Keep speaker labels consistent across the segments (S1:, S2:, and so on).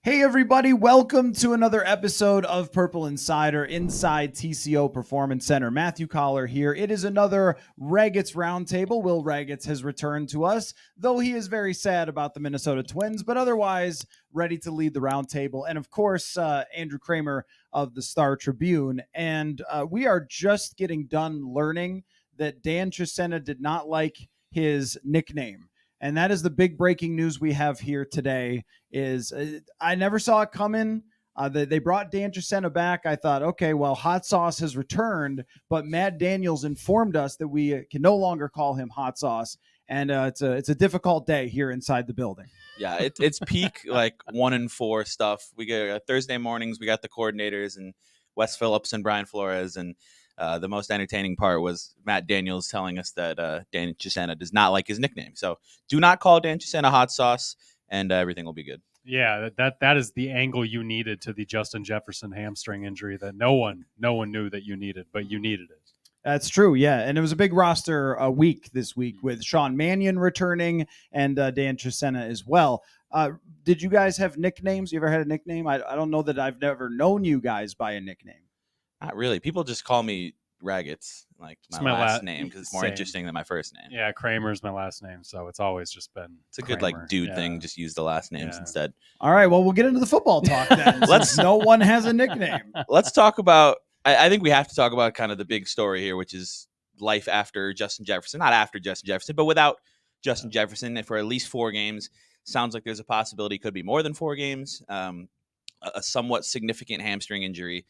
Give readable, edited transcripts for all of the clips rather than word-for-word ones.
S1: Hey everybody, welcome to another episode of Purple Insider inside TCO Performance Center. Matthew Coller here. It is another Ragatz roundtable. Will Ragatz has returned to us, though he is very sad about the Minnesota Twins, but otherwise ready to lead the roundtable. And of course, Andrew Kramer of the Star Tribune. And we are just getting done learning that Dan Chisena did not like his nickname. And that is the big breaking news we have here today. I never saw it coming. They brought Dan Chisena back. I thought, okay, well, Hot Sauce has returned, but Matt Daniels informed us that we can no longer call him Hot Sauce, and it's a difficult day here inside the building.
S2: Yeah, it's peak like 1-4 stuff. We get Thursday mornings. We got the coordinators and Wes Phillips and Brian Flores, and the most entertaining part was Matt Daniels telling us that Dan Chisena does not like his nickname. So do not call Dan Chisena Hot Sauce, and everything will be good.
S3: Yeah, that is the angle you needed to the Justin Jefferson hamstring injury that no one knew that you needed, but you needed it.
S1: That's true, yeah. And it was a big roster week this week with Sean Mannion returning and Dan Chisena as well. Did you guys have nicknames? You ever had a nickname? I don't know that I've never known you guys by a nickname.
S2: Not really. People just call me Ragatz, like my last name, because it's more interesting than my first name.
S3: Yeah, Kramer's my last name, so it's always just been
S2: It's a good like dude thing. Just use the last names instead.
S1: All right, well, we'll get into the football talk then. No one has a nickname.
S2: Let's talk about I think we have to talk about kind of the big story here, which is life after Justin Jefferson. Not after Justin Jefferson, but without Justin Jefferson, and for at least 4 games. Sounds like there's a possibility it could be more than 4 games. A somewhat significant hamstring injury.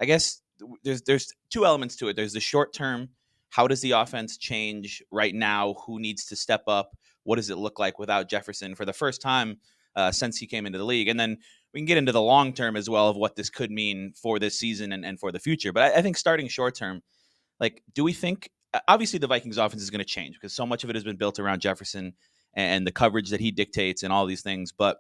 S2: I guess there's 2 elements to it. There's the short term. How does the offense change right now? Who needs to step up? What does it look like without Jefferson for the first time since he came into the league? And then we can get into the long term as well of what this could mean for this season and for the future. But I think starting short term, like, do we think obviously the Vikings offense is going to change because so much of it has been built around Jefferson and the coverage that he dictates and all these things. But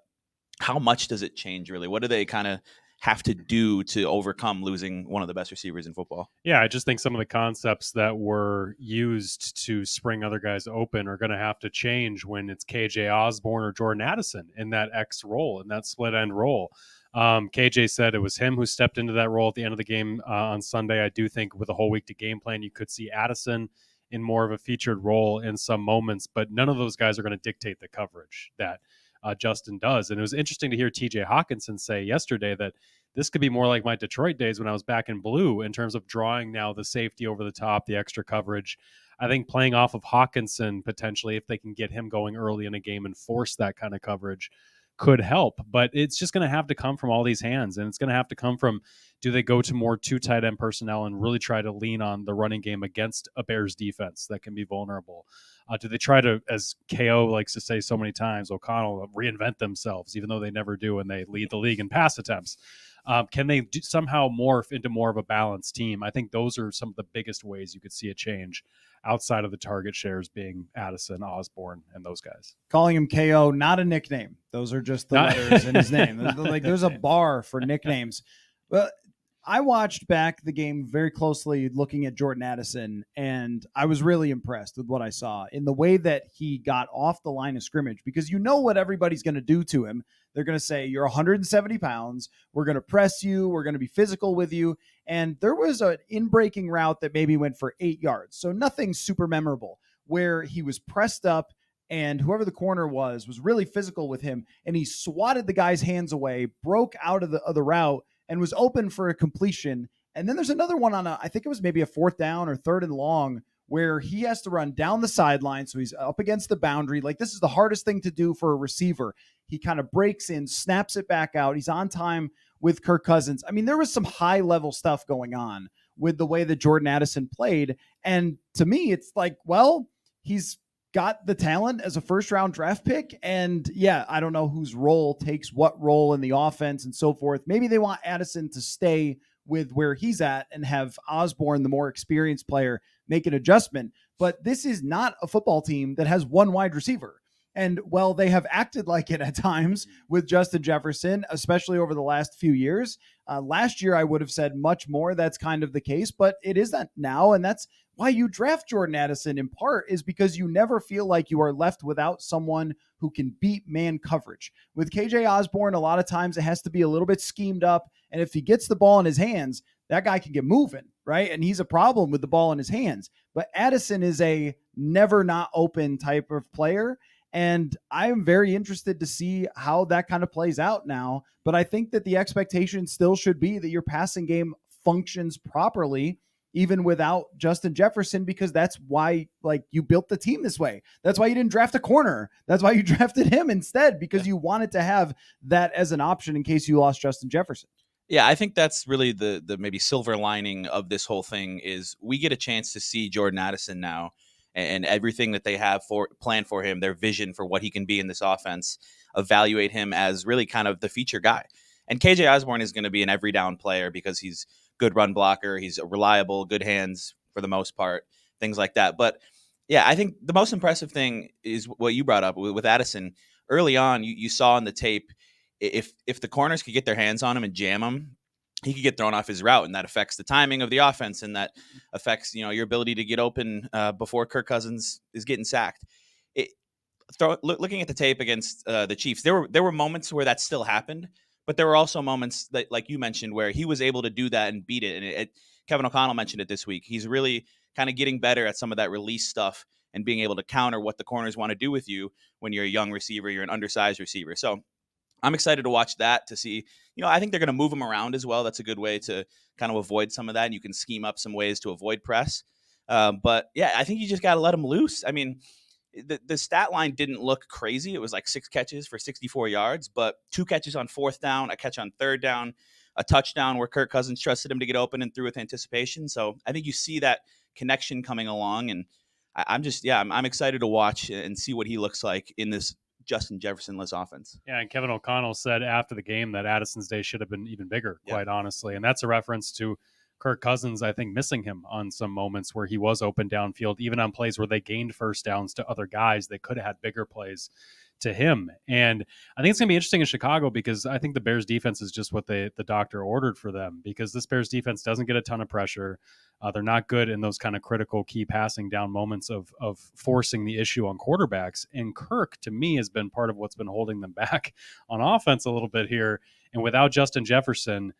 S2: how much does it change really? What do they kind of have to do to overcome losing one of the best receivers in football?
S3: Yeah, I just think some of the concepts that were used to spring other guys open are going to have to change when it's KJ Osborne or Jordan Addison in that X role, in that split end role. KJ said it was him who stepped into that role at the end of the game on Sunday. I do think with a whole week to game plan, you could see Addison in more of a featured role in some moments, but none of those guys are going to dictate the coverage that Justin does. And it was interesting to hear TJ Hawkinson say yesterday that this could be more like my Detroit days when I was back in blue in terms of drawing now the safety over the top, the extra coverage. I think playing off of Hawkinson potentially, if they can get him going early in a game and force that kind of coverage, could help. But it's just going to have to come from all these hands, and it's going to have to come from, do they go to more 2 tight end personnel and really try to lean on the running game against a Bears defense that can be vulnerable? Do they try to, as KO likes to say so many times, O'Connell, reinvent themselves, even though they never do and they lead the league in pass attempts? Can they somehow morph into more of a balanced team? I think those are some of the biggest ways you could see a change outside of the target shares being Addison, Osborne, and those guys.
S1: Calling him KO, not a nickname. Those are just the letters in his name. There's a bar for nicknames. Well, I watched back the game very closely looking at Jordan Addison, and I was really impressed with what I saw in the way that he got off the line of scrimmage, because you know what everybody's going to do to him. They're going to say, you're 170 pounds. We're going to press you. We're going to be physical with you. And there was an in-breaking route that maybe went for 8 yards. So nothing super memorable, where he was pressed up and whoever the corner was really physical with him. And he swatted the guy's hands away, broke out of the route, and was open for a completion. And then there's another one on I think it was maybe a 4th down or 3rd and long, where he has to run down the sideline. So he's up against the boundary. Like, this is the hardest thing to do for a receiver. He kind of breaks in, snaps it back out. He's on time with Kirk Cousins. I mean, there was some high level stuff going on with the way that Jordan Addison played. And to me, it's like, well, he's got the talent as a 1st-round draft pick. And yeah, I don't know whose role takes what role in the offense and so forth. Maybe they want Addison to stay with where he's at and have Osborne, the more experienced player, make an adjustment. But this is not a football team that has one wide receiver. And well, they have acted like it at times with Justin Jefferson, especially over the last few years. Last year, I would have said much more. That's kind of the case, but it isn't now. And that's why you draft Jordan Addison in part, is because you never feel like you are left without someone who can beat man coverage. With KJ Osborne, a lot of times it has to be a little bit schemed up. And if he gets the ball in his hands, that guy can get moving, right? And he's a problem with the ball in his hands. But Addison is a never not open type of player. And I am very interested to see how that kind of plays out now. But I think that the expectation still should be that your passing game functions properly, even without Justin Jefferson, because that's why, like, you built the team this way. That's why you didn't draft a corner. That's why you drafted him instead, because you wanted to have that as an option in case you lost Justin Jefferson.
S2: Yeah, I think that's really the maybe silver lining of this whole thing is we get a chance to see Jordan Addison now and everything that they have planned for him, their vision for what he can be in this offense, evaluate him as really kind of the feature guy. And KJ Osborne is going to be an every down player because he's good run blocker, he's reliable, good hands for the most part, things like that. But yeah, I think the most impressive thing is what you brought up with Addison. Early on, you saw in the tape, if the corners could get their hands on him and jam him, he could get thrown off his route, and that affects the timing of the offense, and that affects your ability to get open before Kirk Cousins is getting sacked. Looking at the tape against the Chiefs, there were moments where that still happened, but there were also moments that, like you mentioned, where he was able to do that and beat it. And Kevin O'Connell mentioned it this week. He's really kind of getting better at some of that release stuff and being able to counter what the corners want to do with you when you're a young receiver, you're an undersized receiver. So I'm excited to watch that, to see, I think they're going to move him around as well. That's a good way to kind of avoid some of that. And you can scheme up some ways to avoid press. But yeah, I think you just got to let him loose. I mean, the stat line didn't look crazy. It was like 6 catches for 64 yards, but 2 catches on 4th down, a catch on 3rd down, a touchdown where Kirk Cousins trusted him to get open and threw with anticipation. So I think you see that connection coming along. And I'm excited to watch and see what he looks like in this Justin Jefferson-less offense.
S3: Yeah, and Kevin O'Connell said after the game that Addison's day should have been even bigger, quite honestly. And that's a reference to Kirk Cousins, I think, missing him on some moments where he was open downfield, even on plays where they gained first downs to other guys. They could have had bigger plays to him. And I think it's going to be interesting in Chicago because I think the Bears defense is just what the doctor ordered for them, because this Bears defense doesn't get a ton of pressure. They're not good in those kind of critical key passing down moments of forcing the issue on quarterbacks. And Kirk, to me, has been part of what's been holding them back on offense a little bit here. And without Justin Jefferson,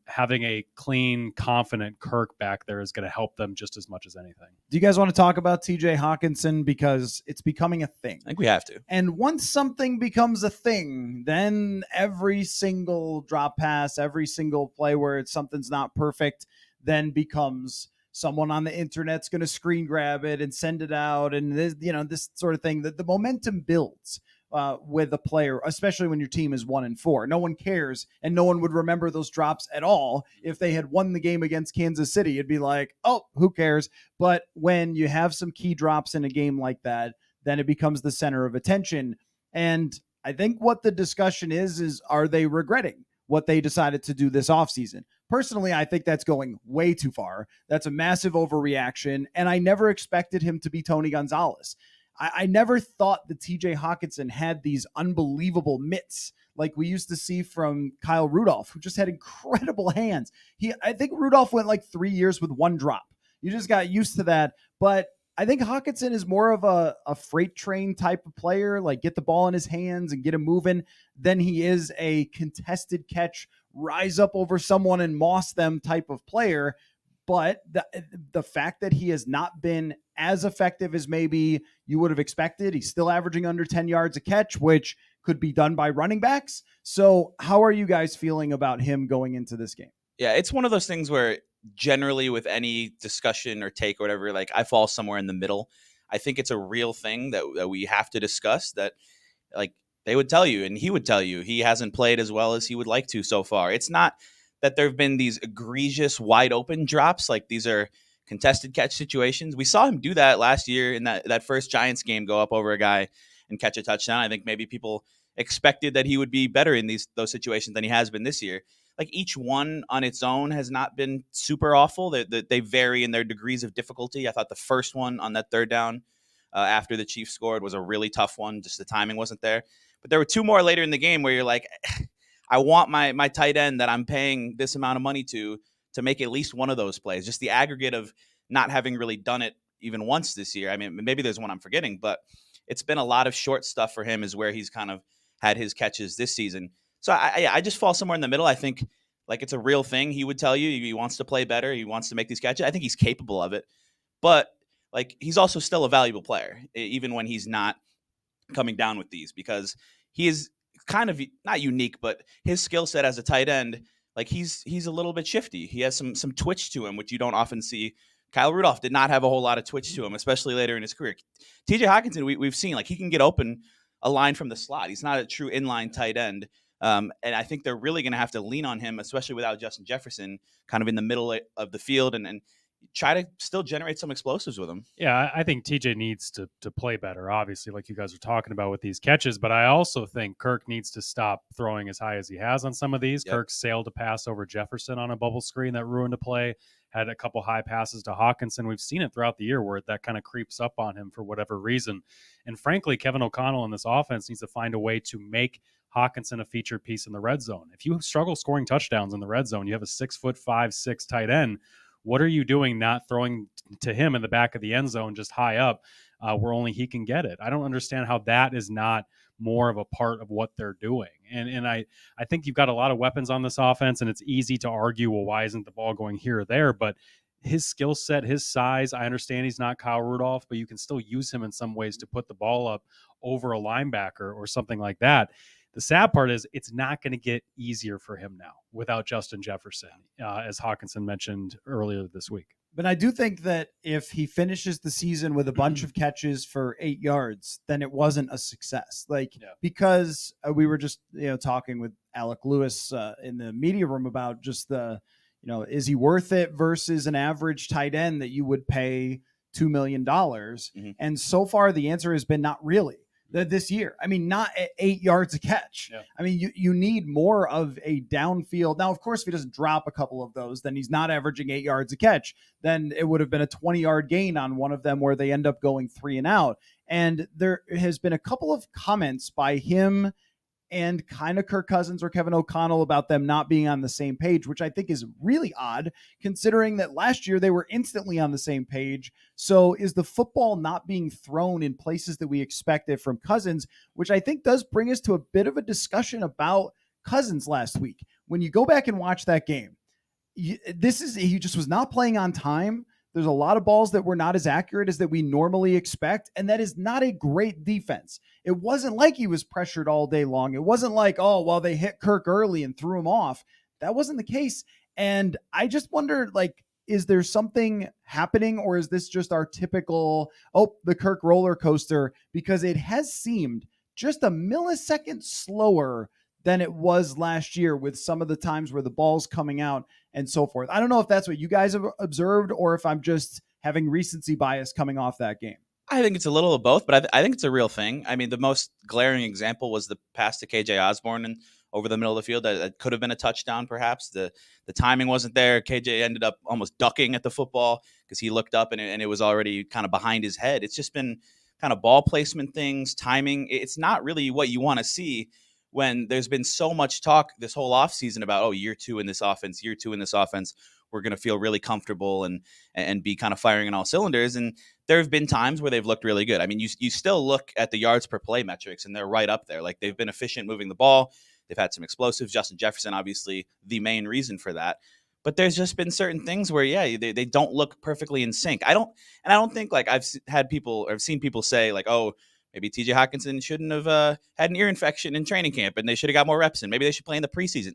S3: having a clean, confident Kirk back there is going to help them just as much as anything.
S1: Do you guys want to talk about TJ Hawkinson? Because it's becoming a thing.
S2: I think we have to.
S1: And once something becomes a thing, then every single drop pass, every single play where something's not perfect, then becomes someone on the internet's going to screen grab it and send it out. And this sort of thing, that the momentum builds with a player, especially when your team is 1-4. No one cares, and no one would remember those drops at all. If they had won the game against Kansas City, it'd be like, oh, who cares? But when you have some key drops in a game like that, then it becomes the center of attention. And I think what the discussion is are they regretting what they decided to do this offseason? Personally, I think that's going way too far. That's a massive overreaction, and I never expected him to be Tony Gonzalez. I never thought that TJ Hawkinson had these unbelievable mitts like we used to see from Kyle Rudolph, who just had incredible hands. I think Rudolph went like 3 years with 1 drop. You just got used to that. But I think Hawkinson is more of a freight train type of player, like get the ball in his hands and get him moving, than he is a contested catch, rise up over someone and moss them type of player. But the fact that he has not been as effective as maybe you would have expected, he's still averaging under 10 yards a catch, which could be done by running backs. So how are you guys feeling about him going into this game?
S2: Yeah, it's one of those things where generally with any discussion or take or whatever, like I fall somewhere in the middle. I think it's a real thing that we have to discuss, that like they would tell you, and he would tell you, he hasn't played as well as he would like to so far. It's not that there have been these egregious wide open drops. Like these are contested catch situations. We saw him do that last year in that first Giants game, go up over a guy and catch a touchdown. I think maybe people expected that he would be better in those situations than he has been this year. Like each one on its own has not been super awful. They vary in their degrees of difficulty. I thought the first one on that 3rd down after the Chiefs scored was a really tough one. Just the timing wasn't there. But there were 2 more later in the game where you're like, I want my tight end that I'm paying this amount of money to make at least one of those plays. Just the aggregate of not having really done it even once this year. I mean, maybe there's one I'm forgetting, but it's been a lot of short stuff for him is where he's kind of had his catches this season. So I just fall somewhere in the middle. I think like it's a real thing. He would tell you he wants to play better. He wants to make these catches. I think he's capable of it, but like he's also still a valuable player, even when he's not coming down with these, because he is kind of not unique, but his skill set as a tight end, like he's a little bit shifty. He has some twitch to him, which you don't often see. Kyle Rudolph did not have a whole lot of twitch to him, especially later in his career. TJ Hockenson, we've seen like he can get open a line from the slot. He's not a true inline tight end. And I think they're really going to have to lean on him, especially without Justin Jefferson kind of in the middle of the field and try to still generate some explosives with him.
S3: Yeah, I think TJ needs to play better, obviously, like you guys are talking about with these catches. But I also think Kirk needs to stop throwing as high as he has on some of these. Yep. Kirk sailed a pass over Jefferson on a bubble screen that ruined a play, had a couple high passes to Hockenson. We've seen it throughout the year where that kind of creeps up on him for whatever reason. And frankly, Kevin O'Connell in this offense needs to find a way to make Hockenson a featured piece in the red zone. If you struggle scoring touchdowns in the red zone, you have a 6'5", 6" tight end. What are you doing not throwing to him in the back of the end zone just high up where only he can get it? I don't understand how that is not more of a part of what they're doing. And I think you've got a lot of weapons on this offense, and it's easy to argue, well, why isn't the ball going here or there? But his skill set, his size, I understand he's not Kyle Rudolph, but you can still use him in some ways to put the ball up over a linebacker or something like that. The sad part is it's not going to get easier for him now without Justin Jefferson, as Hockenson mentioned earlier this week.
S1: But I do think that if he finishes the season with a bunch of catches for 8 yards, then it wasn't a success. Because we were just talking with Alec Lewis in the media room about just the, is he worth it versus an average tight end that you would pay $2 million? Mm-hmm. And so far the answer has been not really. This year. I mean, not at 8 yards a catch. Yeah. I mean, you need more of a downfield. Now, of course, if he doesn't drop a couple of those, then he's not averaging 8 yards a catch. Then it would have been a 20-yard gain on one of them where they end up going 3 and out. And there has been a couple of comments by him and kind of Kirk Cousins or Kevin O'Connell about them not being on the same page, which I think is really odd considering that last year they were instantly on the same page. So is the football not being thrown in places that we expected from Cousins, which I think does bring us to a bit of a discussion about Cousins last week. When you go back and watch that game, he just was not playing on time. There's a lot of balls that were not as accurate as that we normally expect, and that is not a great defense. It wasn't like he was pressured all day long. It wasn't like, they hit Kirk early and threw him off. That wasn't the case. And I just wonder, is there something happening, or is this just our typical, the Kirk roller coaster? Because it has seemed just a millisecond slower than it was last year with some of the times where the ball's coming out and so forth. I don't know if that's what you guys have observed or if I'm just having recency bias coming off that game.
S2: I think it's a little of both, but I think it's a real thing. I mean, the most glaring example was the pass to KJ Osborne and over the middle of the field that could have been a touchdown, perhaps. The timing wasn't there. KJ ended up almost ducking at the football because he looked up and it was already kind of behind his head. It's just been kind of ball placement things, timing. It's not really what you want to see when there's been so much talk this whole offseason about, year two in this offense, we're going to feel really comfortable and be kind of firing on all cylinders. And there have been times where they've looked really good. I mean, you still look at the yards per play metrics and they're right up there. Like they've been efficient moving the ball. They've had some explosives. Justin Jefferson, obviously the main reason for that. But there's just been certain things where, they don't look perfectly in sync. I don't think I've seen people say maybe TJ Hockenson shouldn't have had an ear infection in training camp and they should have got more reps in. Maybe they should play in the preseason.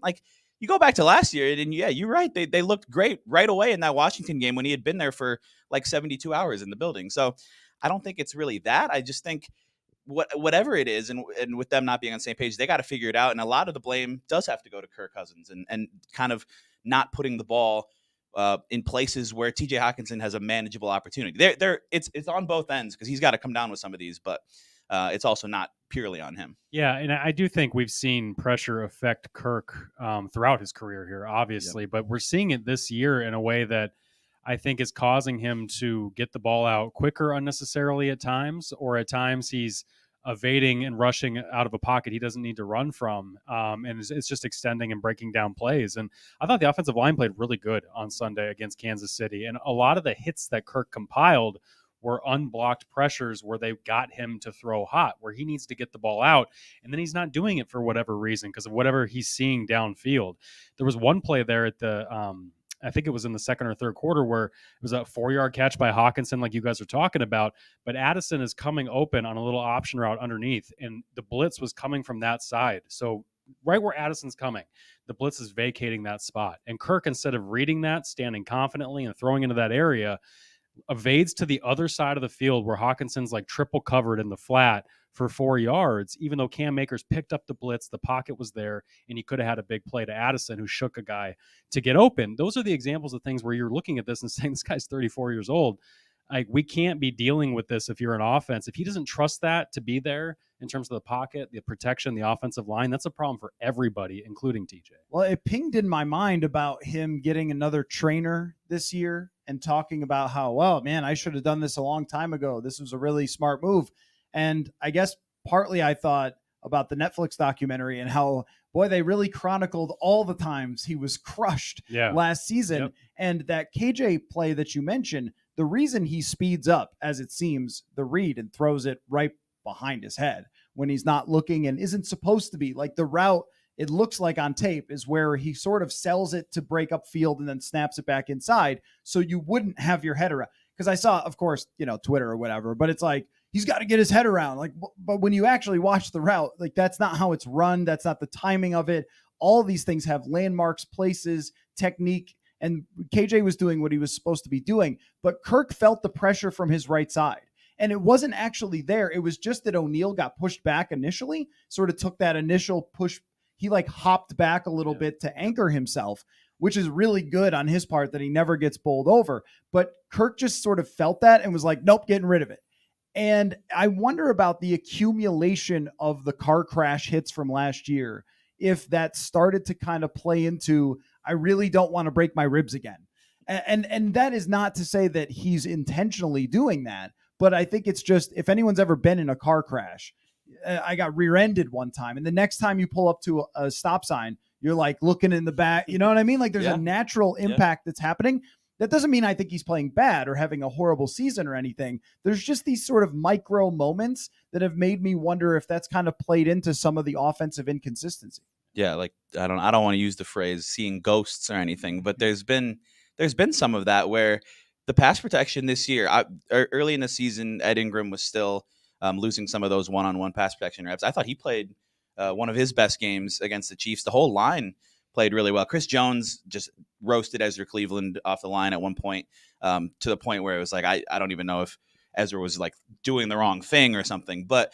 S2: You go back to last year and you're right. They looked great right away in that Washington game when he had been there for 72 hours in the building. So I don't think it's really that. I just think whatever it is, and with them not being on the same page, they got to figure it out. And a lot of the blame does have to go to Kirk Cousins and kind of not putting the ball in places where TJ Hockenson has a manageable opportunity. It's on both ends because he's got to come down with some of these, but it's also not purely on him.
S3: Yeah, and I do think we've seen pressure affect Kirk throughout his career here, obviously, but we're seeing it this year in a way that I think is causing him to get the ball out quicker unnecessarily at times, or at times he's evading and rushing out of a pocket he doesn't need to run from. And it's just extending and breaking down plays. And I thought the offensive line played really good on Sunday against Kansas City. And a lot of the hits that Kirk compiled were unblocked pressures where they got him to throw hot, where he needs to get the ball out. And then he's not doing it for whatever reason, because of whatever he's seeing downfield. There was one play there at the, I think it was in the second or third quarter, where it was a 4-yard catch by Hawkinson, like you guys are talking about. But Addison is coming open on a little option route underneath, and the blitz was coming from that side. So right where Addison's coming, the blitz is vacating that spot. And Kirk, instead of reading that, standing confidently and throwing into that area, evades to the other side of the field where Hawkinson's like triple covered in the flat for 4 yards, even though Cam Akers picked up the blitz, the pocket was there, and he could have had a big play to Addison, who shook a guy to get open. Those are the examples of things where you're looking at this and saying, this guy's 34 years old. Like, we can't be dealing with this if you're an offense. If he doesn't trust that to be there in terms of the pocket, the protection, the offensive line, that's a problem for everybody, including TJ.
S1: Well, it pinged in my mind about him getting another trainer this year and talking about how, well, man, I should have done this a long time ago. This was a really smart move. And I guess partly I thought about the Netflix documentary and how, boy, they really chronicled all the times he was crushed last season.
S3: Yep.
S1: And that KJ play that you mentioned, the reason he speeds up, as it seems, the read and throws it right behind his head when he's not looking and isn't supposed to be, like the route, it looks like on tape, is where he sort of sells it to break up field and then snaps it back inside. So you wouldn't have your head around. Because I saw, of course, Twitter or whatever, but it's like, he's got to get his head around. Like, but when you actually watch the route, like, that's not how it's run. That's not the timing of it. All these things have landmarks, places, technique. And KJ was doing what he was supposed to be doing, but Kirk felt the pressure from his right side. And it wasn't actually there. It was just that O'Neal got pushed back initially, sort of took that initial push. He like hopped back a little bit to anchor himself, which is really good on his part that he never gets bowled over. But Kirk just sort of felt that and was like, nope, getting rid of it. And I wonder about the accumulation of the car crash hits from last year, if that started to kind of play into, I really don't want to break my ribs again. And that is not to say that he's intentionally doing that, but I think it's just, if anyone's ever been in a car crash, I got rear-ended one time, and the next time you pull up to a stop sign, you're like looking in the back. You know what I mean? Like, there's a natural impact that's happening. That doesn't mean I think he's playing bad or having a horrible season or anything. There's just these sort of micro moments that have made me wonder if that's kind of played into some of the offensive inconsistency.
S2: Yeah, like, I don't want to use the phrase seeing ghosts or anything, but there's been some of that where the pass protection this year, early in the season, Ed Ingram was still losing some of those one-on-one pass protection reps. I thought he played one of his best games against the Chiefs. The whole line played really well. Chris Jones just roasted Ezra Cleveland off the line at one point, to the point where it was like, I don't even know if Ezra was like doing the wrong thing or something. But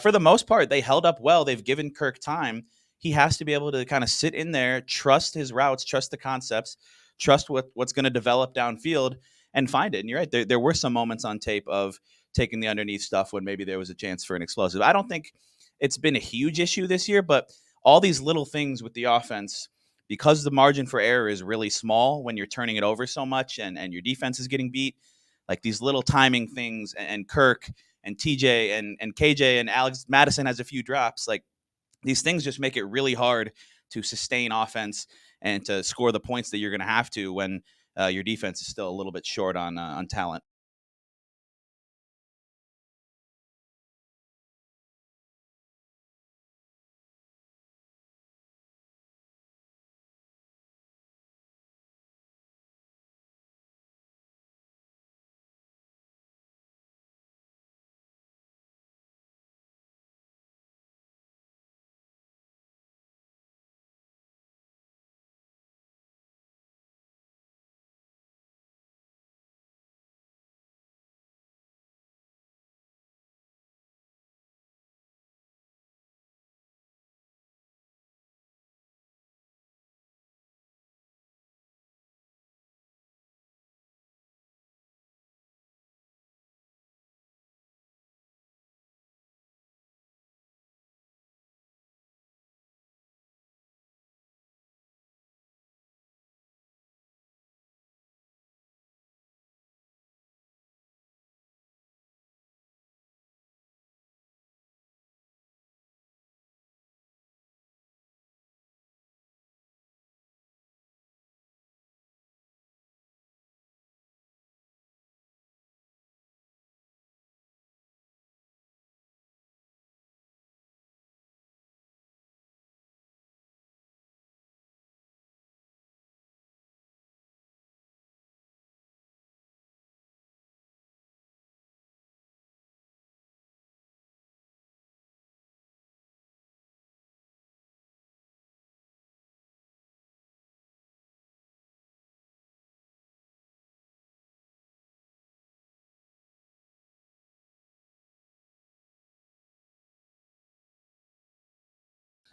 S2: for the most part, they held up well. They've given Kirk time. He has to be able to kind of sit in there, trust his routes, trust the concepts, trust what's going to develop downfield, and find it. And you're right. There were some moments on tape of taking the underneath stuff when maybe there was a chance for an explosive. I don't think it's been a huge issue this year, but all these little things with the offense, because the margin for error is really small when you're turning it over so much and your defense is getting beat, like these little timing things, and Kirk and TJ and KJ and Alex Madison has a few drops, like these things just make it really hard to sustain offense and to score the points that you're going to have to when your defense is still a little bit short on talent.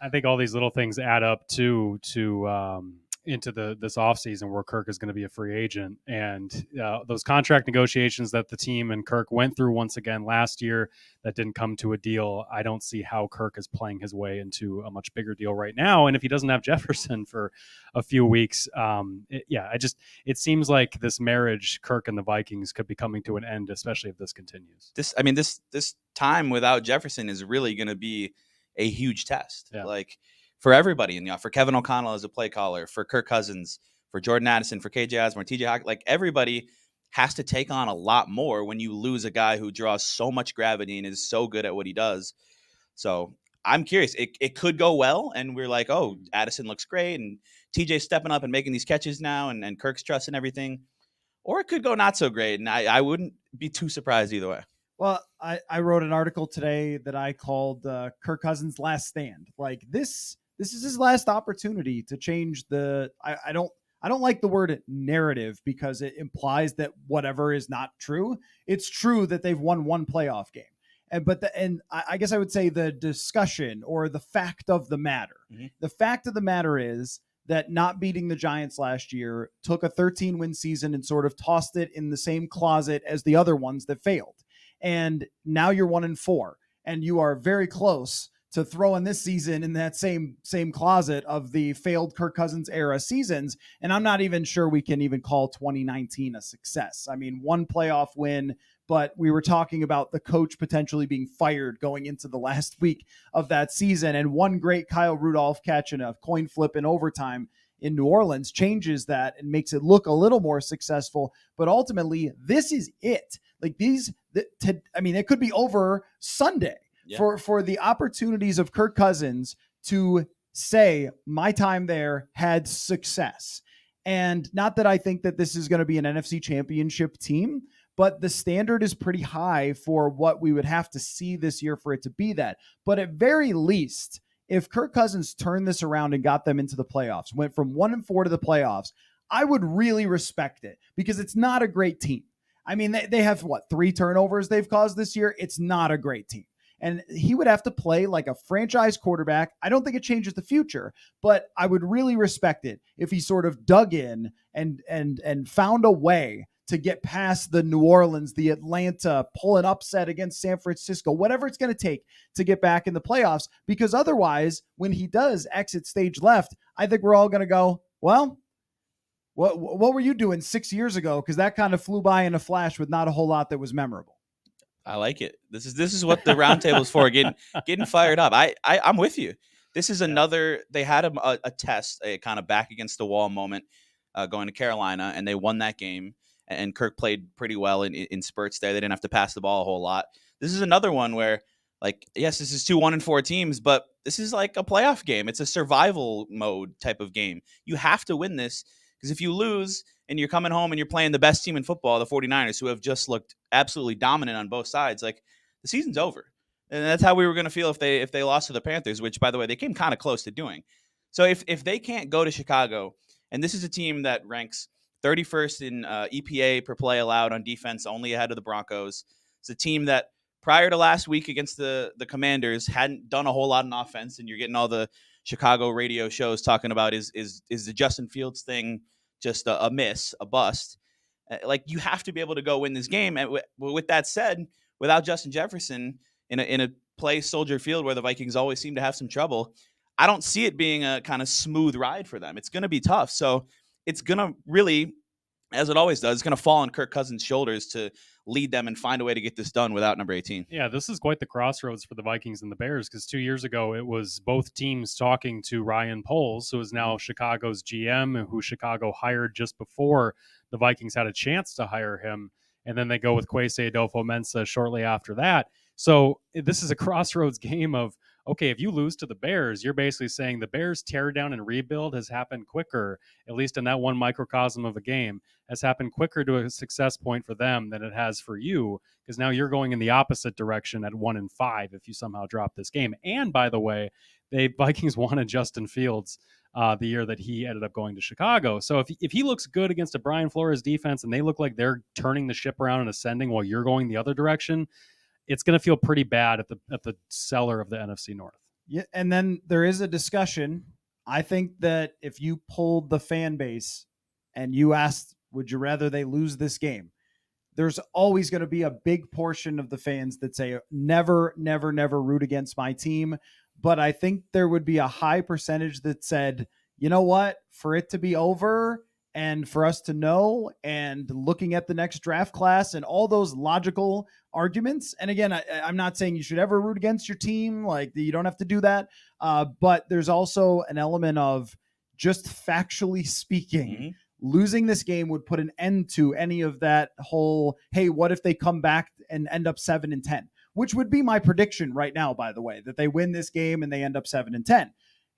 S3: I think all these little things add up to into this offseason where Kirk is going to be a free agent. And those contract negotiations that the team and Kirk went through once again last year that didn't come to a deal, I don't see how Kirk is playing his way into a much bigger deal right now. And if he doesn't have Jefferson for a few weeks, it seems like this marriage, Kirk and the Vikings, could be coming to an end, especially if this continues.
S2: This time without Jefferson is really going to be a huge test.
S3: Yeah.
S2: Like for everybody for Kevin O'Connell as a play caller, for Kirk Cousins, for Jordan Addison, for KJ Osborne, TJ Hawk, like everybody has to take on a lot more when you lose a guy who draws so much gravity and is so good at what he does. So I'm curious. It could go well, and we're like, oh, Addison looks great, and TJ's stepping up and making these catches now, and Kirk's trusting everything. Or it could go not so great, and I wouldn't be too surprised either way.
S1: Well, I wrote an article today that I called Kirk Cousins' last stand. Like this is his last opportunity to change the. I don't like the word narrative because it implies that whatever is not true. It's true that they've won one playoff game, and I guess I would say the discussion or the fact of the matter. Mm-hmm. The fact of the matter is that not beating the Giants last year took a 13-win season and sort of tossed it in the same closet as the other ones that failed. And now you're 1-4, and you are very close to throwing this season in that same closet of the failed Kirk Cousins era seasons. And I'm not even sure we can even call 2019 a success. I mean, one playoff win, but we were talking about the coach potentially being fired going into the last week of that season. And one great Kyle Rudolph catch and a coin flip in overtime in New Orleans changes that and makes it look a little more successful. But ultimately, this is it. Like it could be over Sunday for the opportunities of Kirk Cousins to say my time there had success. And not that I think that this is going to be an NFC championship team, but the standard is pretty high for what we would have to see this year for it to be that. But at very least, if Kirk Cousins turned this around and got them into the playoffs, went from 1-4 to the playoffs, I would really respect it because it's not a great team. I mean, they have 3 turnovers they've caused this year. It's not a great team. And he would have to play like a franchise quarterback. I don't think it changes the future, but I would really respect it if he sort of dug in and found a way to get past the New Orleans, the Atlanta, pull an upset against San Francisco, whatever it's going to take to get back in the playoffs. Because otherwise, when he does exit stage left, I think we're all going to go, well, what were you doing 6 years ago? Because that kind of flew by in a flash with not a whole lot that was memorable.
S2: I like it. This is what the roundtable is for. Getting fired up. I'm with you. This is another. They had a test, a kind of back against the wall moment, going to Carolina, and they won that game. And Kirk played pretty well in spurts there. They didn't have to pass the ball a whole lot. This is another one where, like, yes, this is 2 1-4 teams, but this is like a playoff game. It's a survival mode type of game. You have to win this. Because if you lose and you're coming home and you're playing the best team in football, the 49ers, who have just looked absolutely dominant on both sides, like the season's over. And that's how we were going to feel if they lost to the Panthers, which, by the way, they came kind of close to doing. So if they can't go to Chicago, and this is a team that ranks 31st in EPA per play allowed on defense, only ahead of the Broncos. It's a team that prior to last week against the Commanders hadn't done a whole lot on offense, and you're getting all the Chicago radio shows talking about is the Justin Fields thing just a miss, a bust. Like, you have to be able to go win this game. And with that said, without Justin Jefferson in a play Soldier Field where the Vikings always seem to have some trouble, I don't see it being a kind of smooth ride for them. It's going to be tough. So it's going to really, as it always does, it's going to fall on Kirk Cousins' shoulders to lead them and find a way to get this done without number 18.
S3: Yeah, this is quite the crossroads for the Vikings and the Bears, because 2 years ago it was both teams talking to Ryan Poles, who is now Chicago's GM, who Chicago hired just before the Vikings had a chance to hire him. And then they go with Kwesi Adofo-Mensah shortly after that. So this is a crossroads game of, okay, if you lose to the Bears, you're basically saying the Bears tear down and rebuild has happened quicker, at least in that one microcosm of a game, has happened quicker to a success point for them than it has for you, because now you're going in the opposite direction at 1-5 if you somehow drop this game. And by the way, the Vikings wanted Justin Fields the year that he ended up going to Chicago. So if he looks good against a Brian Flores defense and they look like they're turning the ship around and ascending while you're going the other direction, it's going to feel pretty bad at the cellar of the NFC North.
S1: Yeah, and then there is a discussion. I think that if you polled the fan base and you asked, would you rather they lose this game? There's always going to be a big portion of the fans that say, never, never, never root against my team. But I think there would be a high percentage that said, you know what, for it to be over and for us to know, and looking at the next draft class and all those logical arguments. And again, I'm not saying you should ever root against your team. Like, you don't have to do that. But there's also an element of just factually speaking, losing this game would put an end to any of that whole, hey, what if they come back and end up 7-10, which would be my prediction right now, by the way, that they win this game and they end up 7-10.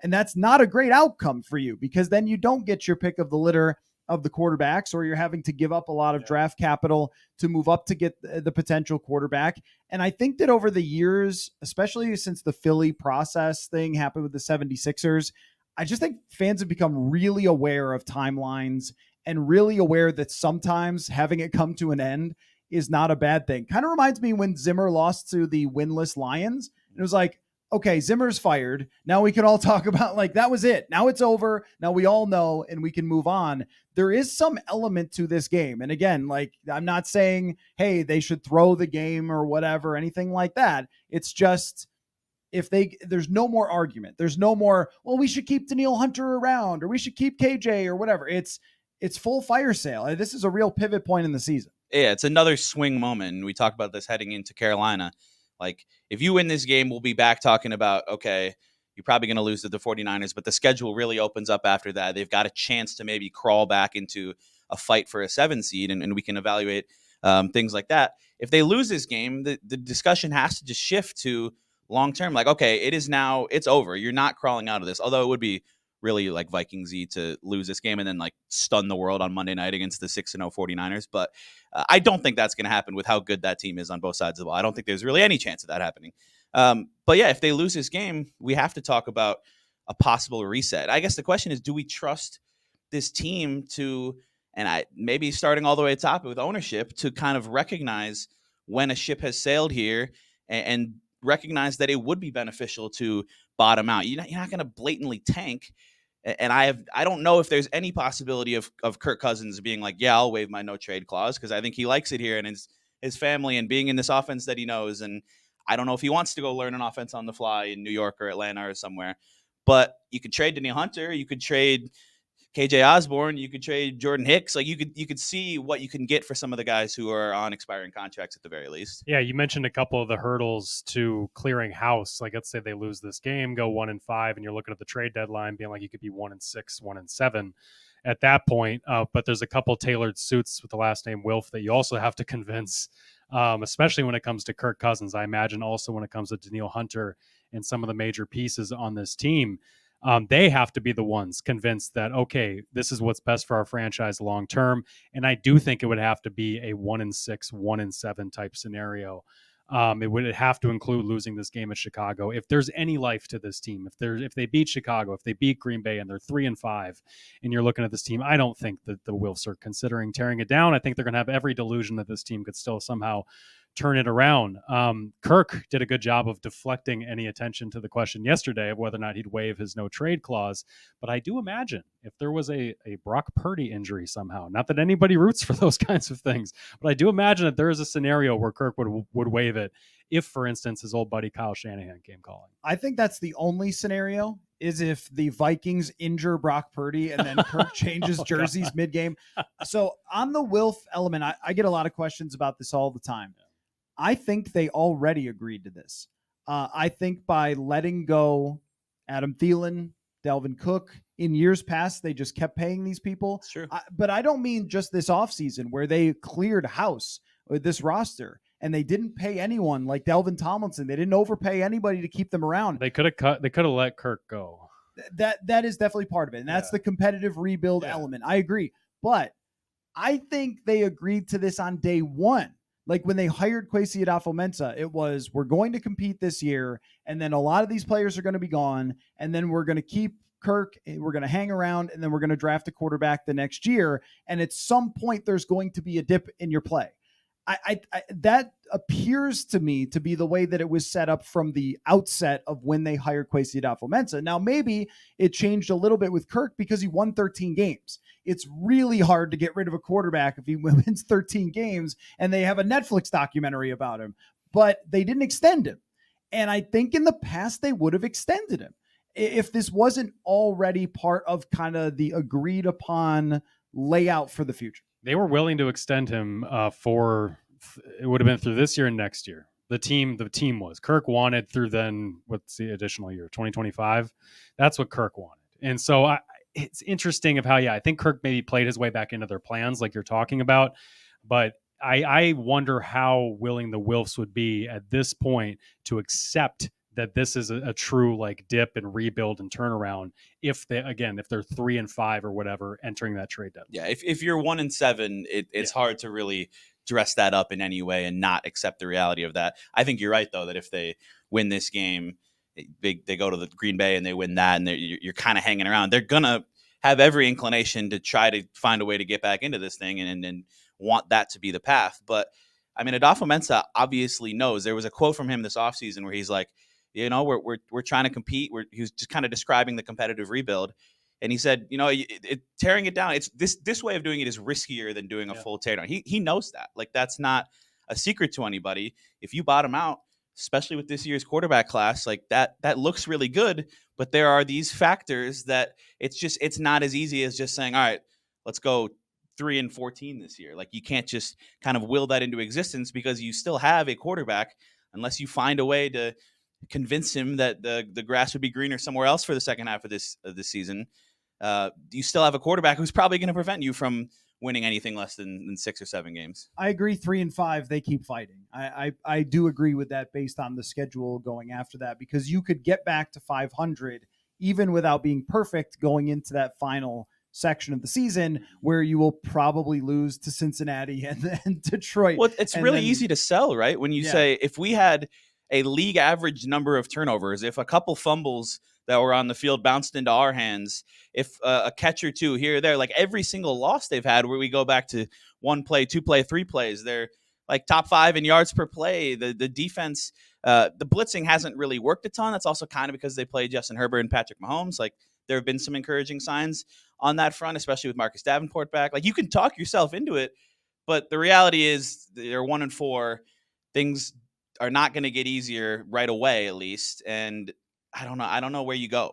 S1: And that's not a great outcome for you, because then you don't get your pick of the litter of the quarterbacks, or you're having to give up a lot of draft capital to move up to get the potential quarterback. And I think that over the years, especially since the Philly process thing happened with the 76ers, I just think fans have become really aware of timelines and really aware that sometimes having it come to an end is not a bad thing. Kind of reminds me when Zimmer lost to the winless Lions. It was like, okay, Zimmer's fired. Now we can all talk about, like, that was it. Now it's over. Now we all know and we can move on. There is some element to this game. And again, like, I'm not saying, hey, they should throw the game or whatever, anything like that. It's just, there's no more argument. There's no more, well, we should keep Danielle Hunter around, or we should keep KJ or whatever. It's full fire sale. This is a real pivot point in the season.
S2: Yeah, it's another swing moment. We talk about this heading into Carolina. Like, if you win this game, we'll be back talking about, okay, you're probably going to lose to the 49ers, but the schedule really opens up after that. They've got a chance to maybe crawl back into a fight for a 7 seed, and we can evaluate things like that. If they lose this game, the discussion has to just shift to long-term. Like, okay, it's over. You're not crawling out of this, although it would be really like Vikings-y to lose this game and then like stun the world on Monday night against the 6-0 49ers. But I don't think that's going to happen with how good that team is on both sides of the ball. I don't think there's really any chance of that happening. But yeah, if they lose this game, we have to talk about a possible reset. I guess the question is, do we trust this team to, and maybe starting all the way at the top with ownership, to kind of recognize when a ship has sailed here and recognize that it would be beneficial to bottom out. You're not going to blatantly tank. And I don't know if there's any possibility of Kirk Cousins being like, yeah, I'll waive my no trade clause, because I think he likes it here and his family and being in this offense that he knows. And I don't know if he wants to go learn an offense on the fly in New York or Atlanta or somewhere. But you could trade Danielle Hunter, you could trade KJ Osborne, you could trade Jordan Hicks. Like, you could see what you can get for some of the guys who are on expiring contracts at the very least.
S3: Yeah, you mentioned a couple of the hurdles to clearing house. Like, let's say they lose this game, go 1-5, and you're looking at the trade deadline being like, you could be 1-6, 1-7 at that point. But there's a couple tailored suits with the last name Wilf that you also have to convince, especially when it comes to Kirk Cousins. I imagine also when it comes to Danielle Hunter and some of the major pieces on this team. They have to be the ones convinced that, okay, this is what's best for our franchise long term. And I do think it would have to be a 1-6, 1-7 type scenario. It would have to include losing this game at Chicago. If there's any life to this team, if they beat Chicago, if they beat Green Bay and they're 3-5, and you're looking at this team, I don't think that the Wilfs are considering tearing it down. I think they're going to have every delusion that this team could still somehow turn it around. Kirk did a good job of deflecting any attention to the question yesterday of whether or not he'd waive his no trade clause. But I do imagine if there was a Brock Purdy injury somehow, not that anybody roots for those kinds of things, but I do imagine that there is a scenario where Kirk would waive it if, for instance, his old buddy Kyle Shanahan came calling.
S1: I think that's the only scenario, is if the Vikings injure Brock Purdy and then Kirk changes jerseys mid-game. So on the Wilf element, I get a lot of questions about this all the time. I think they already agreed to this. I think by letting go Adam Thielen, Dalvin Cook, in years past, they just kept paying these people.
S2: Sure.
S1: But I don't mean just this offseason where they cleared house with this roster and they didn't pay anyone like Delvin Tomlinson. They didn't overpay anybody to keep them around.
S3: They could have let Kirk go.
S1: That is definitely part of it. And that's the competitive rebuild element. I agree. But I think they agreed to this on day one. Like when they hired Kwesi Adofo-Mensah, it was, we're going to compete this year, and then a lot of these players are going to be gone, and then we're going to keep Kirk, we're going to hang around, and then we're going to draft a quarterback the next year, and at some point there's going to be a dip in your play. that appears to me to be the way that it was set up from the outset of when they hired Kwesi Adofo-Mensah. Now, maybe it changed a little bit with Kirk because he won 13 games. It's really hard to get rid of a quarterback if he wins 13 games, and they have a Netflix documentary about him, but they didn't extend him. And I think in the past they would have extended him if this wasn't already part of kind of the agreed upon layout for the future.
S3: They were willing to extend him for it would have been through this year and next year. The team was. Kirk wanted through then, what's the additional year, 2025? That's what Kirk wanted. And so it's interesting of how, I think Kirk maybe played his way back into their plans like you're talking about. But I wonder how willing the Wilfs would be at this point to accept that this is a true like dip and rebuild and turnaround if they're 3-5 or whatever entering that trade deadline.
S2: Yeah, if you're 1-7, it's hard to really dress that up in any way and not accept the reality of that. I think you're right though that if they win this game, they go to the Green Bay and they win that, and you're kind of hanging around. They're gonna have every inclination to try to find a way to get back into this thing and want that to be the path. But I mean, Adofo-Mensah obviously knows. There was a quote from him this offseason where he's like, we're trying to compete. He was just kind of describing the competitive rebuild, and he said, tearing it down. It's this way of doing it is riskier than doing a full teardown. He knows that. Like that's not a secret to anybody. If you bottom out, especially with this year's quarterback class, like that looks really good. But there are these factors that it's not as easy as just saying, all right, let's go 3-14 this year. Like you can't just kind of will that into existence because you still have a quarterback unless you find a way to convince him that the grass would be greener somewhere else for the second half of this season. You still have a quarterback who's probably going to prevent you from winning anything less than 6 or 7 games.
S1: I agree. 3-5, they keep fighting. I do agree with that based on the schedule going after that, because you could get back to 500 even without being perfect going into that final section of the season where you will probably lose to Cincinnati and then Detroit.
S2: Well, it's really easy to sell, right? When you say if we had a league average number of turnovers, if a couple fumbles that were on the field bounced into our hands, if a catch or two here or there, like every single loss they've had where we go back to 1 play, 2 play, 3 plays, they're like top 5 in yards per play. The defense, the blitzing hasn't really worked a ton. That's also kind of because they play Justin Herbert and Patrick Mahomes. Like there have been some encouraging signs on that front, especially with Marcus Davenport back. Like you can talk yourself into it, but the reality is they're 1-4. Things are not going to get easier right away, at least. And I don't know where you go.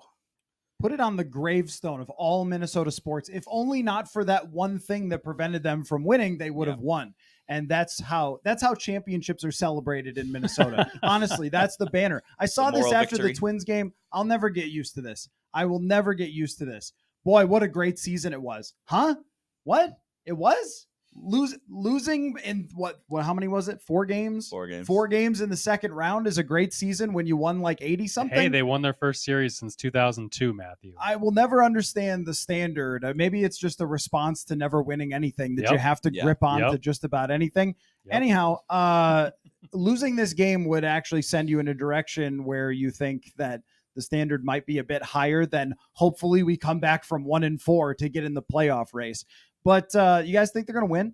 S1: Put it on the gravestone of all Minnesota sports. If only not for that one thing that prevented them from winning, they would have won. And that's how championships are celebrated in Minnesota. Honestly, that's the banner. I saw this after the Twins game. I'll never get used to this. I will never get used to this. Boy, what a great season it was. Huh? What? It was? Losing in what how many was it? 4 games?
S2: 4 games.
S1: 4 games in the second round is a great season when you won like 80 something.
S3: Hey, they won their first series since 2002, Matthew.
S1: I will never understand the standard. Maybe it's just a response to never winning anything that you have to grip on to just about anything. Anyhow, losing this game would actually send you in a direction where you think that the standard might be a bit higher than hopefully we come back from 1-4 to get in the playoff race. But you guys think they're going to win?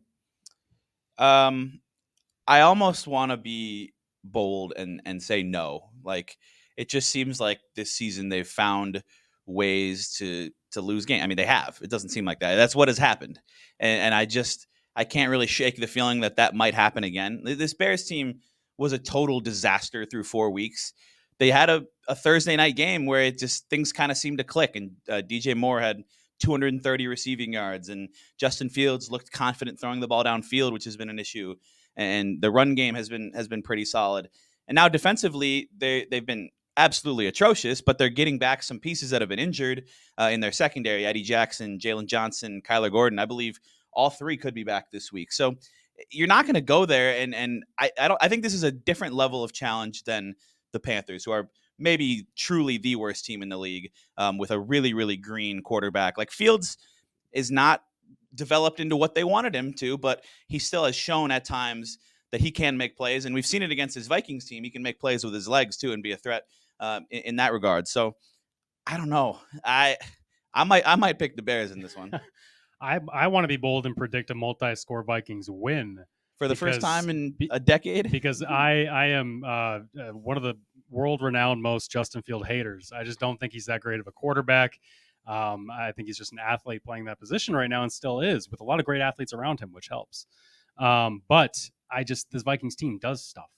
S2: I almost want to be bold and say no. Like it just seems like this season they've found ways to lose games. I mean, they have. It doesn't seem like that. That's what has happened. And I can't really shake the feeling that might happen again. This Bears team was a total disaster through 4 weeks. They had a Thursday night game where it just things kind of seemed to click, and DJ Moore had 230 receiving yards, and Justin Fields looked confident throwing the ball downfield, which has been an issue. And the run game has been pretty solid. And now defensively, they've been absolutely atrocious, but they're getting back some pieces that have been injured in their secondary. Eddie Jackson, Jalen Johnson, Kyler Gordon. I believe all 3 could be back this week. So you're not going to go there. And I think this is a different level of challenge than the Panthers, who are maybe truly the worst team in the league, with a really, really green quarterback. Like Fields is not developed into what they wanted him to, but he still has shown at times that he can make plays. And we've seen it against his Vikings team. He can make plays with his legs too and be a threat in that regard. So I don't know. I might pick the Bears in this one.
S3: I want to be bold and predict a multi-score Vikings win.
S2: for the first
S3: Because-
S2: time in a decade.
S3: Because I am one of the world-renowned most Justin Field haters. I just don't think he's that great of a quarterback. I think he's just an athlete playing that position right now, and still is, with a lot of great athletes around him, which helps. But this Vikings team does stuff.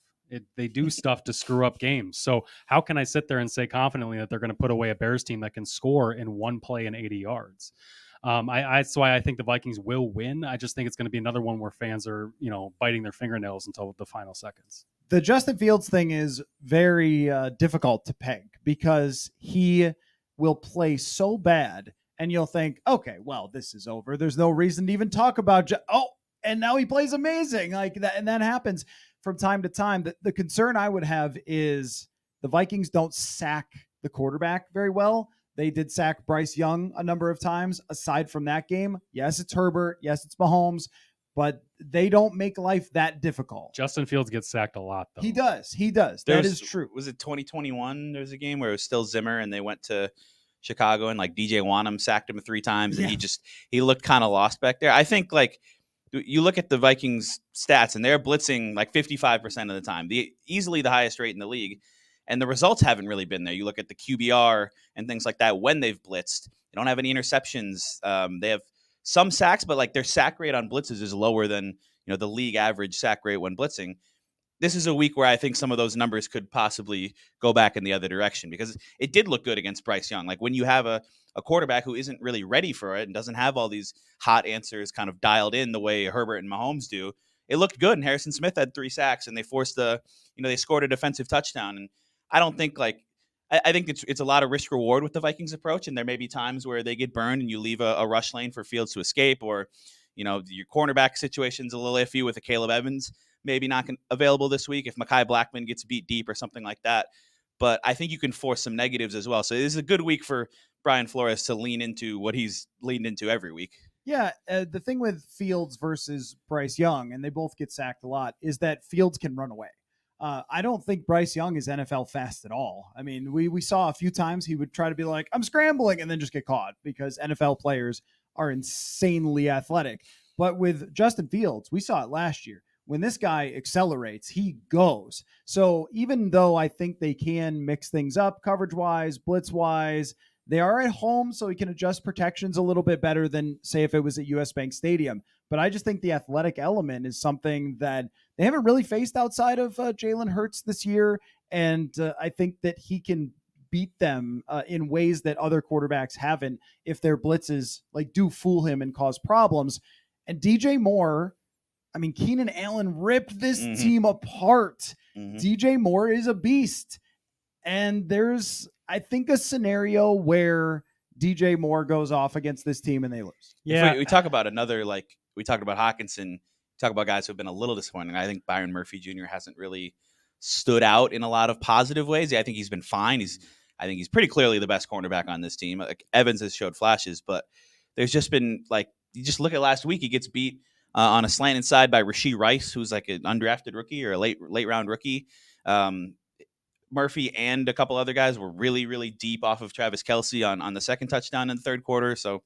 S3: They do stuff to screw up games. So how can I sit there and say confidently that they're going to put away a Bears team that can score in one play and 80 yards? That's why I think the Vikings will win. I just think it's going to be another one where fans are, biting their fingernails until the final seconds.
S1: The Justin Fields thing is very difficult to peg because he will play so bad and you'll think, okay, well, this is over. There's no reason to even talk about and now he plays amazing like that. And that happens from time to time. The concern I would have is the Vikings don't sack the quarterback very well. They did sack Bryce Young a number of times. Aside from that game, yes, it's Herbert. Yes, it's Mahomes. But they don't make life that difficult.
S3: Justin Fields gets sacked a lot, though.
S1: He does. That is true.
S2: Was it 2021? There was a game where it was still Zimmer, and they went to Chicago, and like DJ Wanham sacked him 3 times, and he looked kind of lost back there. I think like you look at the Vikings stats, and they're blitzing like 55% of the time, easily the highest rate in the league. And the results haven't really been there. You look at the QBR and things like that when they've blitzed. They don't have any interceptions. They have some sacks, but like their sack rate on blitzes is lower than the league average sack rate when blitzing. This is a week where I think some of those numbers could possibly go back in the other direction because it did look good against Bryce Young. Like when you have a quarterback who isn't really ready for it and doesn't have all these hot answers kind of dialed in the way Herbert and Mahomes do, it looked good. And Harrison Smith had 3 sacks and they forced they scored a defensive touchdown. And I don't think I think it's a lot of risk reward with the Vikings approach. And there may be times where they get burned and you leave a rush lane for Fields to escape, or, your cornerback situation's a little iffy with a Caleb Evans maybe not available this week if Mekhi Blackman gets beat deep or something like that. But I think you can force some negatives as well. So this is a good week for Brian Flores to lean into what he's leaned into every week.
S1: Yeah, the thing with Fields versus Bryce Young, and they both get sacked a lot, is that Fields can run away. I don't think Bryce Young is NFL fast at all. I mean, we saw a few times he would try to be like, I'm scrambling, and then just get caught because NFL players are insanely athletic. But with Justin Fields, we saw it last year. When this guy accelerates, he goes. So even though I think they can mix things up coverage-wise, blitz-wise, they are at home, so he can adjust protections a little bit better than, say, if it was at US Bank Stadium. But I just think the athletic element is something that they haven't really faced outside of Jalen Hurts this year. And I think that he can beat them in ways that other quarterbacks haven't if their blitzes do fool him and cause problems. And DJ Moore, I mean, Keenan Allen ripped this team apart. DJ Moore is a beast. And there's, I think, a scenario where DJ Moore goes off against this team and they lose.
S2: Yeah. We talk about we talked about Hawkinson, talk about guys who have been a little disappointing. I think Byron Murphy Jr. hasn't really stood out in a lot of positive ways. I think he's been fine. I think he's pretty clearly the best cornerback on this team. Like Evans has showed flashes, but there's just been you just look at last week, he gets beat on a slant inside by Rashee Rice, who's like an undrafted rookie or a late round rookie. Murphy and a couple other guys were really, really deep off of Travis Kelce on the second touchdown in the third quarter. So,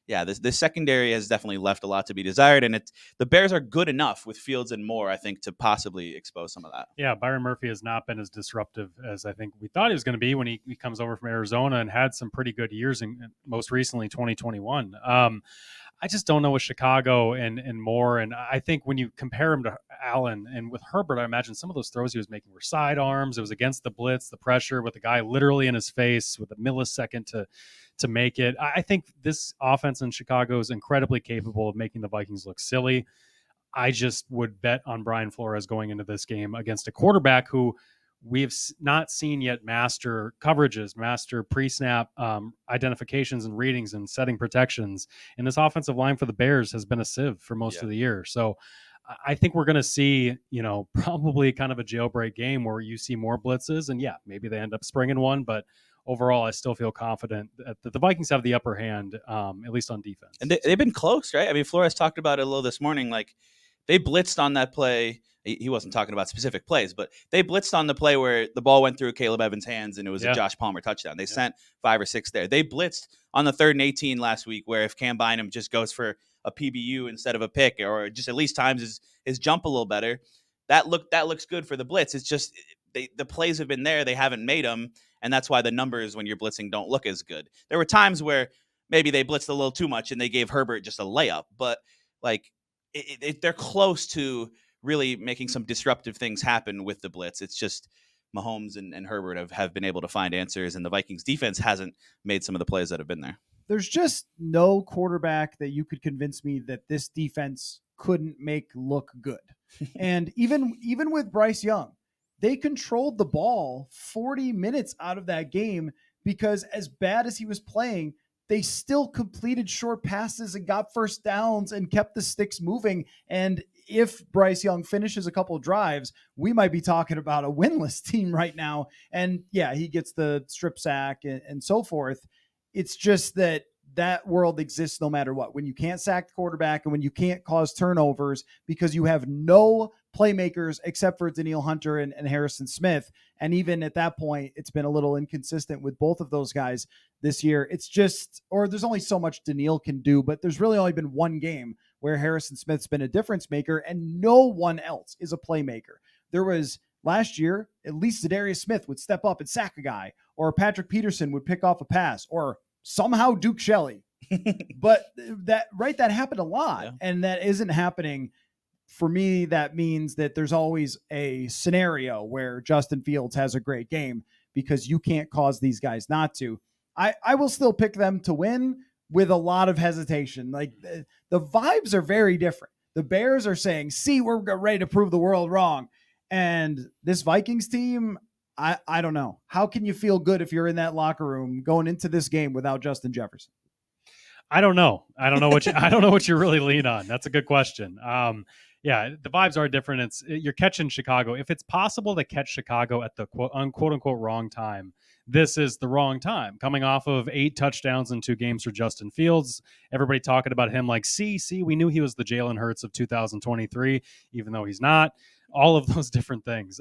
S2: yeah, this secondary has definitely left a lot to be desired, and the Bears are good enough with Fields and Moore, I think, to possibly expose some of that.
S3: Yeah, Byron Murphy has not been as disruptive as I think we thought he was going to be when he comes over from Arizona and had some pretty good years, most recently 2021. I just don't know with Chicago and Moore. And I think when you compare him to Allen and with Herbert, I imagine some of those throws he was making were sidearms. It was against the blitz, the pressure with the guy literally in his face with a millisecond to make it. I think this offense in Chicago is incredibly capable of making the Vikings look silly. I just would bet on Brian Flores going into this game against a quarterback who we have not seen yet master coverages, master pre-snap identifications and readings and setting protections. And this offensive line for the Bears has been a sieve for most of the year. So I think we're going to see, probably kind of a jailbreak game where you see more blitzes. And maybe they end up springing one. But overall, I still feel confident that the Vikings have the upper hand, at least on defense.
S2: And they've been close, right? I mean, Flores talked about it a little this morning. Like, they blitzed on that play. He wasn't talking about specific plays, but they blitzed on the play where the ball went through Caleb Evans' hands and it was a Josh Palmer touchdown. They sent 5 or 6 there. They blitzed on the 3rd and 18 last week where if Cam Bynum just goes for a PBU instead of a pick, or just at least times his jump a little better. That looks good for the blitz. It's just the plays have been there, they haven't made them, and that's why the numbers when you're blitzing don't look as good. There were times where maybe they blitzed a little too much and they gave Herbert just a layup, but like they're close to really making some disruptive things happen with the blitz. It's just Mahomes and Herbert have been able to find answers, and the Vikings defense hasn't made some of the plays that have been there.
S1: There's just no quarterback that you could convince me that this defense couldn't make look good. And even with Bryce Young, they controlled the ball 40 minutes out of that game because as bad as he was playing, they still completed short passes and got first downs and kept the sticks moving. And if Bryce Young finishes a couple of drives, we might be talking about a winless team right now. And yeah, he gets the strip sack and so forth. It's just that world exists no matter what. When you can't sack the quarterback and when you can't cause turnovers because you have no playmakers except for Danielle Hunter and Harrison Smith. And even at that point, it's been a little inconsistent with both of those guys this year. It's just, or there's only so much Danielle can do, but there's really only been one game where Harrison Smith's been a difference maker and no one else is a playmaker. There was last year, at least Zadarius Smith would step up and sack a guy, or Patrick Peterson would pick off a pass, or somehow Duke Shelley. But that happened a lot. Yeah. And that isn't happening. For me, that means that there's always a scenario where Justin Fields has a great game because you can't cause these guys not to. I will still pick them to win with a lot of hesitation. Like the vibes are very different. The Bears are saying, see, we're ready to prove the world wrong. And this Vikings team, I don't know. How can you feel good if you're in that locker room going into this game without Justin Jefferson?
S3: I don't know. I don't know what you really lean on. That's a good question. Yeah, the vibes are different. You're catching Chicago. If it's possible to catch Chicago at the quote unquote wrong time, this is the wrong time. Coming off of 8 touchdowns in 2 games for Justin Fields, everybody talking about him like, see, we knew he was the Jalen Hurts of 2023, even though he's not. All of those different things.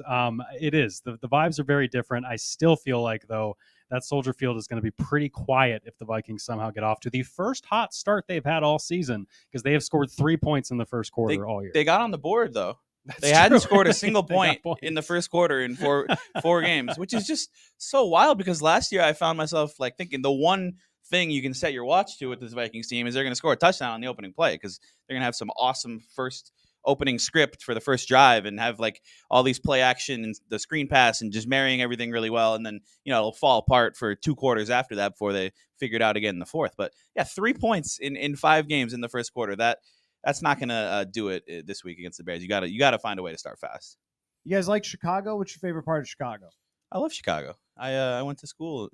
S3: It is. The vibes are very different. I still feel like, though, that Soldier Field is going to be pretty quiet if the Vikings somehow get off to the first hot start they've had all season, because they have scored 3 points in the first quarter all year.
S2: They got on the board, though. They hadn't scored a single point in the first quarter in four games, which is just so wild, because last year I found myself like thinking the one thing you can set your watch to with this Vikings team is they're going to score a touchdown on the opening play, because they're going to have some awesome first opening script for the first drive and have like all these play action and the screen pass and just marrying everything really well. And then, it'll fall apart for 2 quarters after that before they figure it out again in the fourth. But yeah, 3 points in 5 games in the first quarter. That's not going to do it this week against the Bears. You got to find a way to start fast.
S1: You guys like Chicago? What's your favorite part of Chicago?
S2: I love Chicago. I went to school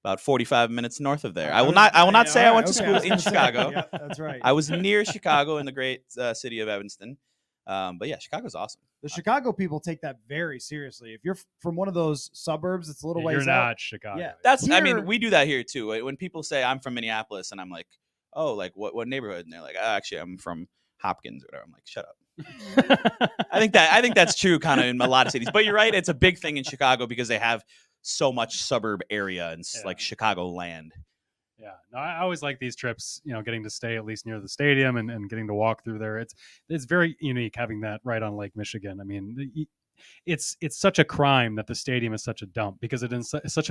S2: about 45 minutes north of there. I will not say I went to school in Chicago.
S1: Yeah, that's right.
S2: I was near Chicago in the great city of Evanston. But yeah, Chicago's awesome.
S1: The Chicago people take that very seriously. If you're from one of those suburbs, it's a little ways
S3: you're
S1: out.
S3: Not Chicago.
S1: Yeah,
S2: we do that here too. When people say I'm from Minneapolis and I'm like, oh, like what neighborhood? And they're like, oh, actually, I'm from Hopkins or whatever. I'm like, shut up. I think that's true kind of in a lot of cities. But you're right. It's a big thing in Chicago because they have so much suburb area and like Chicago land.
S3: Yeah, no, I always like these trips, getting to stay at least near the stadium and getting to walk through there. It's very unique having that right on Lake Michigan. I mean, it's such a crime that the stadium is such a dump, because it is such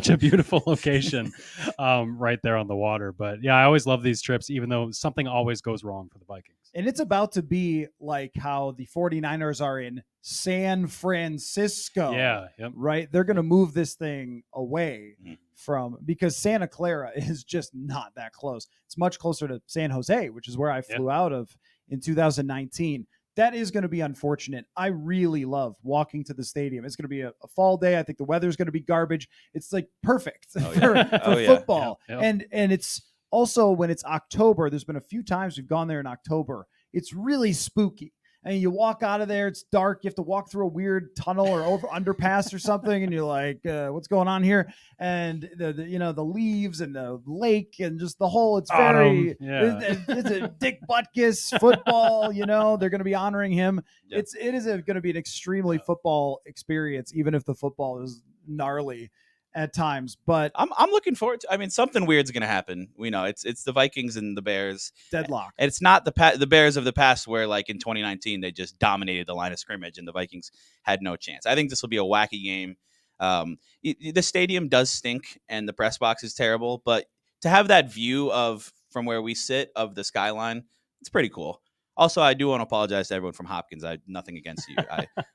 S3: a beautiful location right there on the water. But yeah, I always love these trips, even though something always goes wrong for the Vikings.
S1: And it's about to be like how the 49ers are in San Francisco.
S3: Yeah. Yep.
S1: Right? They're going to move this thing away from, because Santa Clara is just not that close. It's much closer to San Jose, which is where I flew out of in 2019. That is going to be unfortunate. I really love walking to the stadium. It's going to be a fall day. I think the weather's going to be garbage. It's like perfect for football.
S3: Yeah.
S1: And it's also when it's October, there's been a few times we've gone there in October. It's really spooky. And you walk out of there, it's dark. You have to walk through a weird tunnel or over underpass or something, and you're like, "What's going on here?" And the leaves and the lake and just the whole. It's very. It's a Dick Butkus football. They're going to be honoring him. Yep. It is going to be an extremely football experience, even if the football is gnarly. at times, but
S2: I'm looking forward to. I mean, something weird's going to happen. We know it's the Vikings and the Bears.
S1: deadlock.
S2: And it's not the Bears of the past where, like in 2019, they just dominated the line of scrimmage and the Vikings had no chance. I think this will be a wacky game. The stadium does stink and the press box is terrible, but to have that view of from where we sit of the skyline, it's pretty cool. Also, I do want to apologize to everyone from Hopkins. I have nothing against you.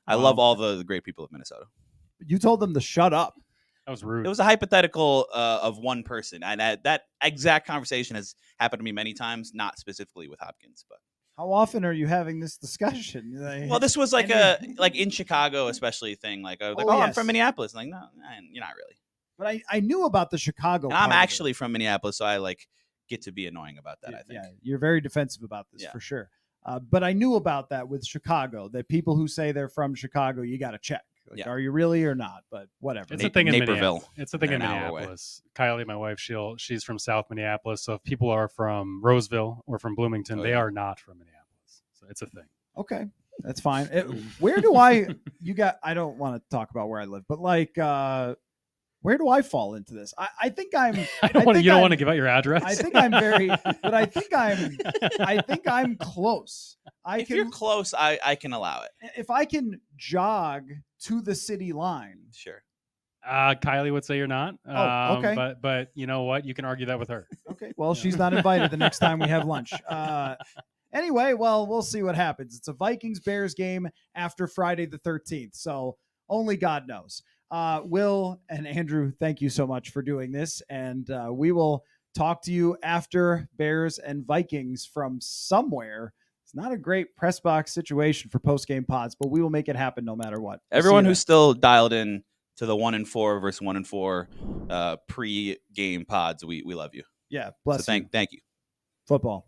S2: I love all the great people of Minnesota.
S1: You told them to shut up.
S3: That was rude.
S2: It was a hypothetical of one person, and that exact conversation has happened to me many times, not specifically with Hopkins, but.
S1: How often are you having this discussion?
S2: Well, this was like in Chicago, especially thing. Like, I was like, I'm
S1: yes.
S2: from Minneapolis. Like, no, you're not really.
S1: But I knew about the Chicago.
S2: And I'm actually from Minneapolis, so I like get to be annoying about that. I think.
S1: Yeah, you're very defensive about this for sure. But I knew about that with Chicago. That people who say they're from Chicago, you got to check. Like, are you really or not? But whatever.
S3: It's a thing in
S2: Naperville.
S3: Minneapolis. It's a thing in Minneapolis. Kylie, my wife, she's from South Minneapolis. So if people are from Roseville or from Bloomington, they are not from Minneapolis. So it's a thing.
S1: Okay, that's fine. Where do I? I don't want to talk about where I live, but like, where do I fall into this? I think I'm.
S3: You don't want to give out your address.
S1: I think I'm very, but I think I'm close.
S2: If you're close, I can allow it.
S1: If I can jog to the city line,
S2: sure.
S3: Kylie would say you're not.
S1: Okay.
S3: But you know what? You can argue that with her.
S1: Okay. Well, she's not invited the next time we have lunch. Anyway, well, we'll see what happens. It's a Vikings-Bears game after Friday the 13th, so only God knows. Will and Andrew, thank you so much for doing this, and we will talk to you after Bears and Vikings from somewhere. It's not a great press box situation for post-game pods, but we will make it happen no matter what.
S2: Everyone who's still dialed in to the 1-4 versus 1-4 pre-game pods, we love you.
S1: Yeah, bless
S2: you. Thank you.
S1: Football.